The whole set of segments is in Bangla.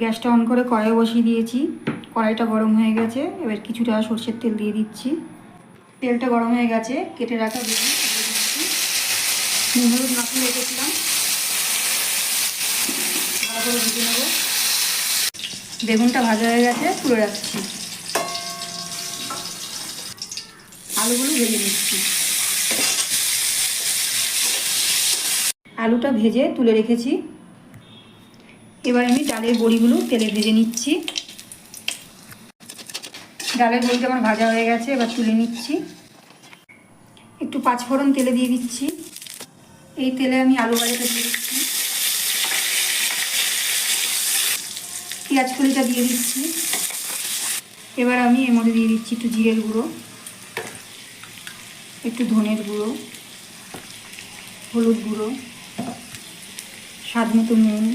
গ্যাসটা অন করে কড়াই বসিয়ে দিয়েছি। কড়াইটা গরম হয়ে গেছে, এবার কিছুটা সরষের তেল দিয়ে দিচ্ছি। তেলটা গরম হয়ে গেছে, কেটে রাখা বেগুন দিয়ে দিচ্ছি। নুন হলুদ মাখিয়ে রেখেছিলাম, ভালো করে ভেজে নেব। বেগুনটা ভাজা হয়ে গেছে, তুলে রাখছি। আলুগুলো ভেজে নিচ্ছি। আলুটা ভেজে তুলে রেখেছি। এবার আমি ডালের বড়িগুলো তেলে ভেজে নিচ্ছি। ডালের বড়িটা আমার ভাজা হয়ে গেছে, এবার তুলে নিচ্ছি। একটু পাঁচফোড়ন তেলে দিয়ে দিচ্ছি। এই তেলে আমি আলু ভাজাটা দিয়ে দিচ্ছি। পেঁয়াজ কলিটা দিয়ে দিচ্ছি। এবার আমি এর মধ্যে দিয়ে দিচ্ছি একটু জিরের গুঁড়ো, একটু ধনের গুঁড়ো, হলুদ গুঁড়ো, স্বাদ মতো নুন,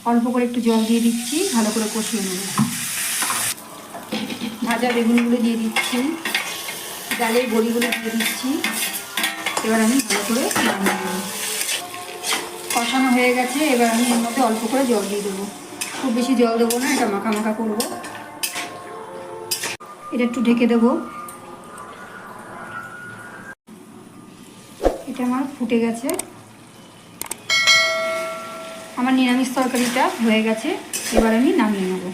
অল্প করে একটু জল দিয়ে দিচ্ছি। ভালো করে কষিয়ে নেব। ভাজা বেগুনগুলো দিয়ে দিচ্ছি, ডালের বড়িগুলো দিয়ে দিচ্ছি। এবার আমি ভালো করে নামিয়ে নেব। কষানো হয়ে গেছে, এবার আমি এর মধ্যে অল্প করে জল দিয়ে দেবো। খুব বেশি জল দেবো না, এটা মাখা মাখা করবো। এটা একটু ঢেকে দেবো। এটা আমার ফুটে গেছে। আমার নিরামিষ তরকারিটা হয়ে গেছে, এবার আমি নামিয়ে নেব।